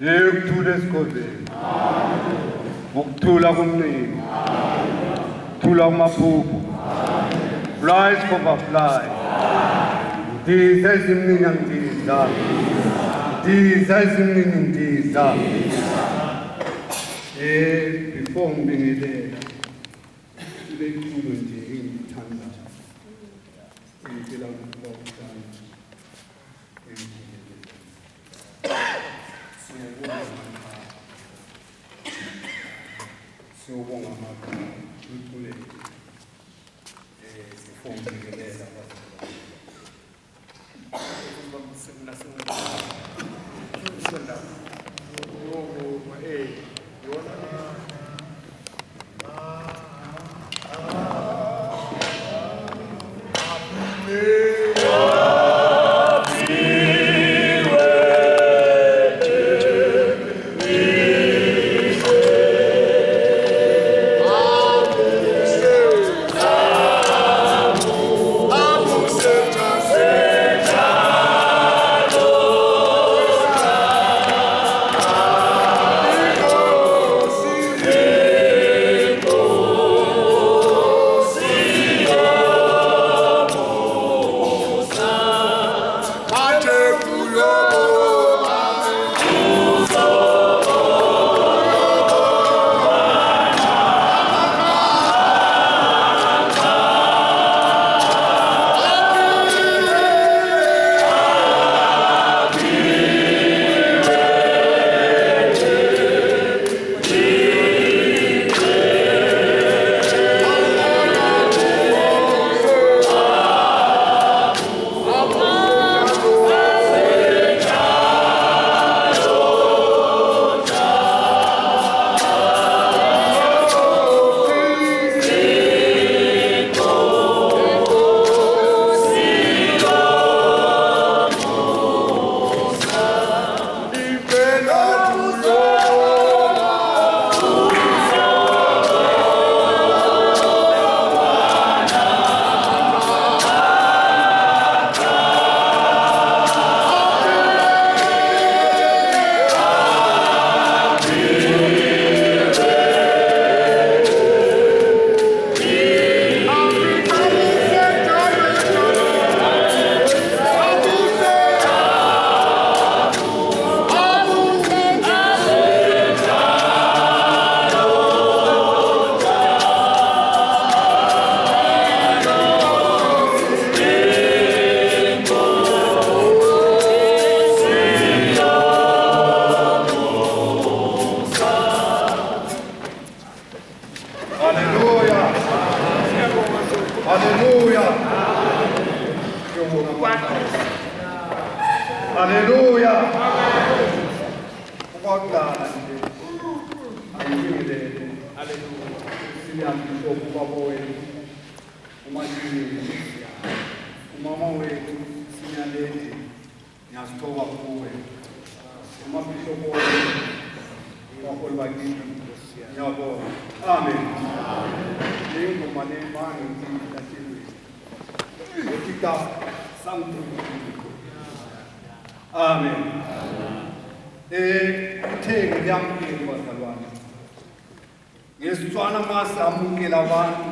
Yekuthula esigodlweni. Ukuthula kumnini. Thula umaphupho. Flies for fly. Ndiza izimnini angidiza. Ndiza izimnini ndiza. Before ngibingelela. Lekuthula nje engithanda. Ngicela ukuthanda. Siyobonga amagama uthule sifongikelela Hallelujah. Ukwaqala nje ayibingelele. Hallelujah. Siyambiso kubaba wethu uMashini. Umama wethu sinyalele. Ngiyasithoba kuwe. Umabishop wethu wakhona bakithi. Ngiyabonga. Amen. Ingoma nemanga ngiyithathile. Ukita something. Amen. Kuthenge liyamkela bazalwane. Ngesitswana masamukela abantu.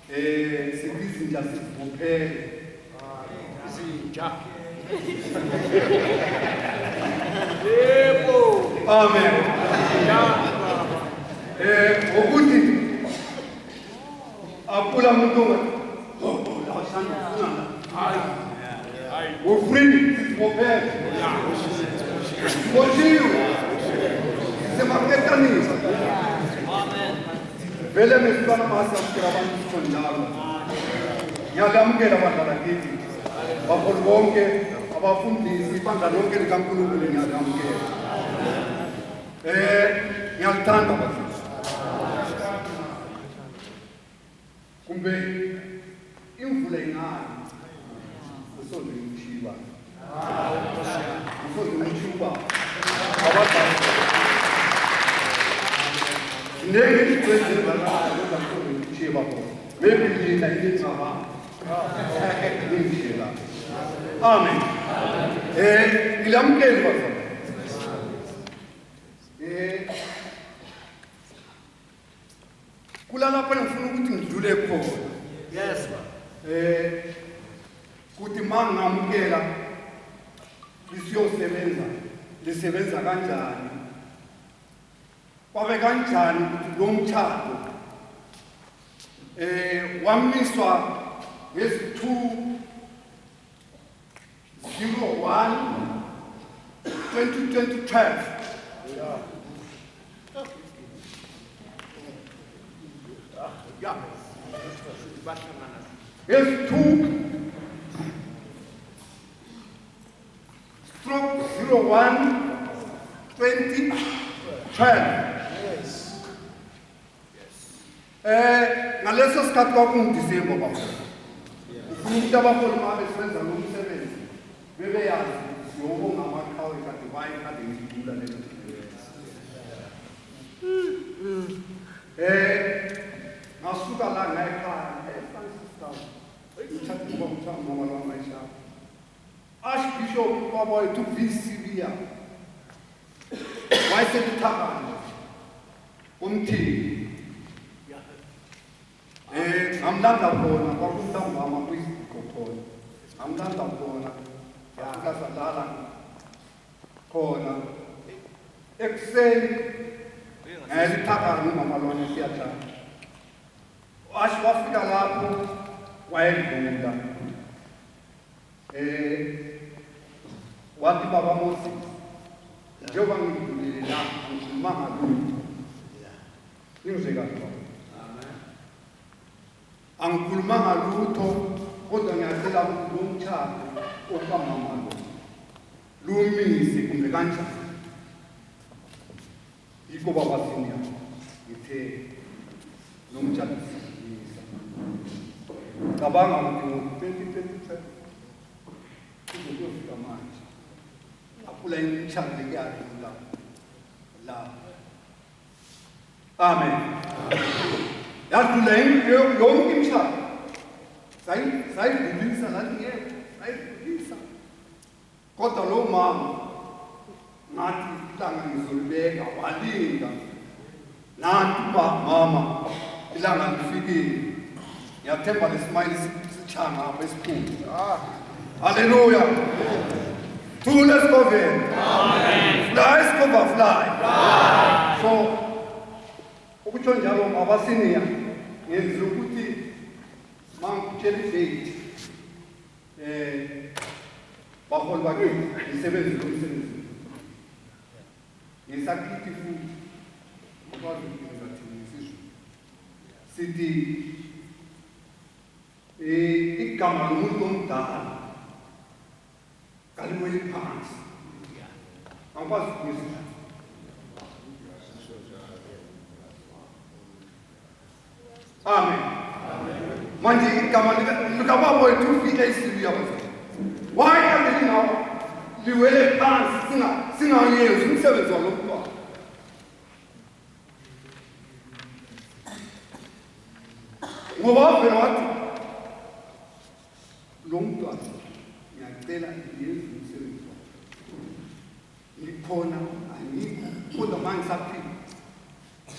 Sithi izinja sizibophele. Izinja. Yebo. Amen. Ukuthi apula mutunga. La sana sana. We're free for bed. For you. Se marketani. Amen. Vele mfano masa mkirabantu konjalo. Yagamkela bakalakiti. Bakolonke abafundisi banga lonke likaNkulunkulu ngiyagamkela. Ngiyalithanda bafundisi. Kumbe imvula ingani. Usonde umshiba. Usonde umshiba. Abadala. Nenge ikweze balala usonde umshiba ko. Maybe lina ilitsaba. Amen. Ilamkeli bazalwane. Kulalapha ngifuna ukuthi ngidlule khona. Yes, ma. Kuthi mangamukela lisiyosebenza lisebenza kanjani? Kwabe kanjani ukuthi lo mthatho wamiswa ngezi-2/01/2012. Yeah. Yes, 2/01/2012. Ngaleso sikhathi kwakunguDisemba bafana. Ufuna ukuthi abaholi uma besebenza lo msebenzi bebeyazi siyobonga amaqhawe kade kade ngidlula lelo. Ngasuka la ngayikhaya eFranciscan. Ngithatha umthamo mama lwamaisha. Archbishop baba wethu VCBia. Wayesekuthabana. Umthini. Ngamlanda khona kwakuntambama kwisiko khona. Ngamlanda khona. Akasadlala khona. Ekuseni ngayithakana mama lwana siyajala. Asho wafika lapho wayedlula. Wathi baba Moses njengoba ngidlulile la ngikhuluma ngalutho. Ngizwe kahle. Angikhuluma ngalutho kodwa ngiyacela ukuthi lo mthatho okamama lo lumise kumbe kanjani. Yiko baba senior ngithe lo mthatho cabanga ukuthi ngo-2025 kuzokufika manje aphula imitshato kuyadlula la. Amen. Yadlula yonke imitshato sayidlulisa lathi ngeke sayidlulisa kodwa lo mama ngathi ilanga ngizolibeka walinda nathi mama ilanga lifikile. Ngiyathemba lesimile sichanga apha esikhulu. Hallelujah. Two, let's go there. Amen. Fly, scover, fly. So, ukutsho njalo abasiniya ngenzile ukuthi mangikutshela idate baholi bakithi ngisebenzi lo msebenzi ngisakithi futhi ukwazi ukwenza thina ngesizwe sithi igama lomuntu omdala kaliweli phansi angikwazi ukuzwa. Amen. Manje igama likababa wethu ufike isibuya bazali. Why kade linawo liwele phansi singayenzi umsebenzi walo mntwana? Ngoba vele wathi lo mntwana ngiyacela yenze umsebenzi wakho. Ngikhona angikho kodwa manje saphila.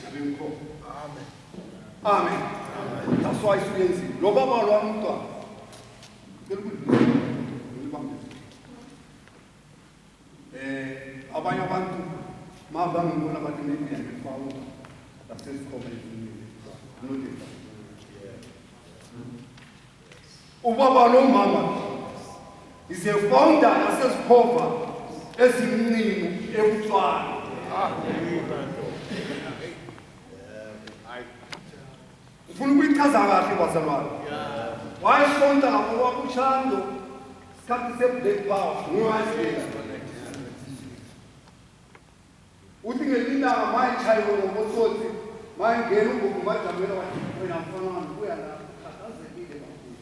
Ngabe ngikhona. Amen. Amen. That's why students lo baba lo mntwana. Abanye abantu mabangibona bathi media ngifawo lasesikole ezinini. Ubaba lo mama is a founder asesikhova ezimncino ebutswana. Ufuna ukuyichaza kahle bazalwane. Wayesonta lapho kwakushando sikhathi se-Black Power ngowazilela. Uthi ngelindawo mayichayiwe ngomotsotsi mayingena ugogo majamela wathi wena mfana wami kuya la khathazekile kakhulu.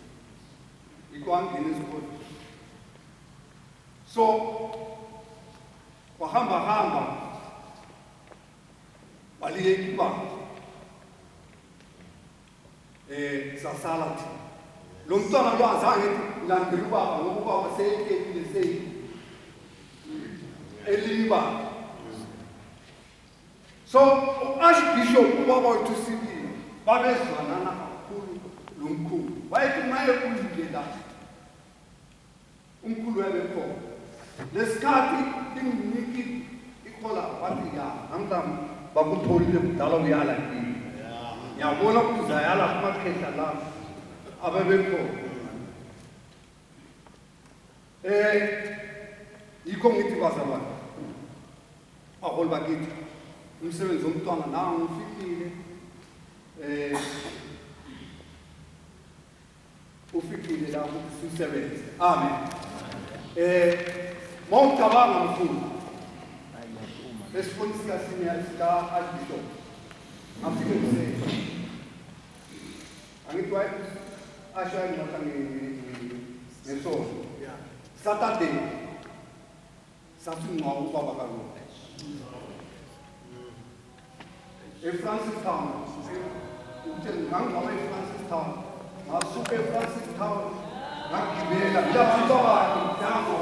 Yikho angena esikole. So wahamba waliyeka ibanga. Sasala thi lo mntwana lo azange landela ubaba ngoba ubaba seyekile elinye ibanga. So uArchbishop ubaba wethu sibili babezwanana kakhulu lo mkhulu. Wayethi maye kulile la. Umkhulu wayekhona. Lesikhathi inginiki ikhola wathi ya namhlanje bakutholile kudala uyala kimi. Ngiyabona ukuthi uzayala kumakhehla la abebekhona. Yikho ngithi bazalwane. Aholi bakithi. Umsebenzi womntwana nawo ufikile. Ufikile la ukuthi sisebenze. Amen. Mawucabanga mkhulu. Esifundisa sika Archbishop. Afike ngisho. Angithi waye ashaya ngesonto. Saturday. Sathi ngawo ubaba kaRobert. Francistown. Uthi ngangaba eFrancistown. Ngasuka eFrancistown. Ngagibela ngiyafika abantu ngiyama.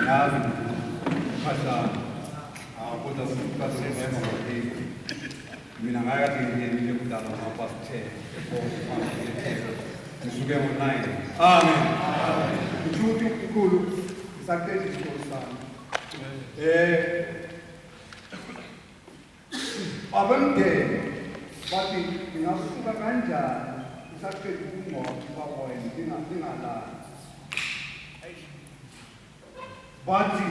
yazi phahla kodwa sibasemema ngaphi mina ngayakade ngiyenzile kudala ngapast 10 ngisuke ngo-9 amen ngishuthi ukukhulu ngisaqeda isikolo sami abemndeni bathi ngingasuka kanjani ngisaqeda ukungcwaba ubaba wena ngingalali bathi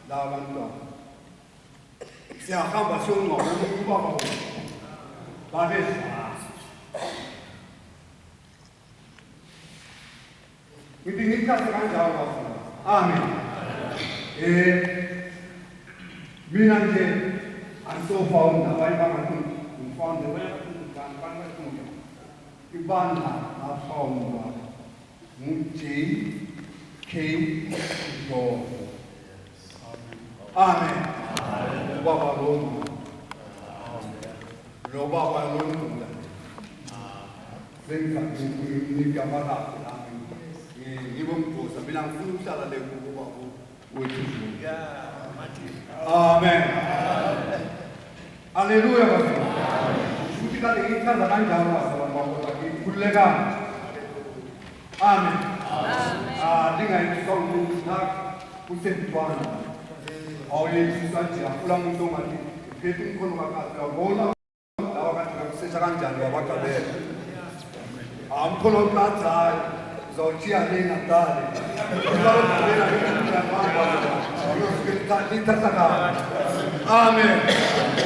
laba bantwana siyahamba siyongcwaba ubaba wena babedlala ngithi ngithathe kanjalo bafana amen mina nje angisofawunda abanye bangathi ngifawunde ibandla ngafawundwa ngu-J.K. Ndlovu amen ubaba lo baba lomdula senginika lakhe lami ngibomgoza mina ngifuna ukuhlala le kuba wethu amen haleluya bafana ukuthi kade ngithanza kanjalo abantu ngikhululekanga amen ndingayisonga kusentwana awuyeyisisa nje afula umuntu ongathi phethe umkhono kakade uyabona lawa kade ngakusesha kanjani wabagabela umkhono okathi hayi uzawutshiya le ngadale lithatha kabi amen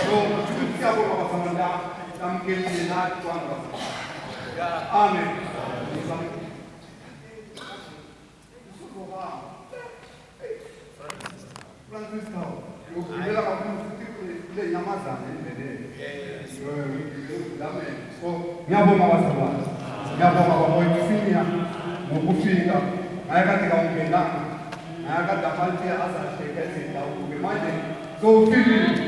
so siyabonga bafana amkelile nathi kwanga amen ukuvela kakhulu futhi kule nyamazana endleleni ngiyabonga bazalwane ngiyabonga bakwethu sinya ngokufika ngayekade kawungenanga ngayekade amanti azahleka ezindawuke manje sowufikile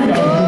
Glory,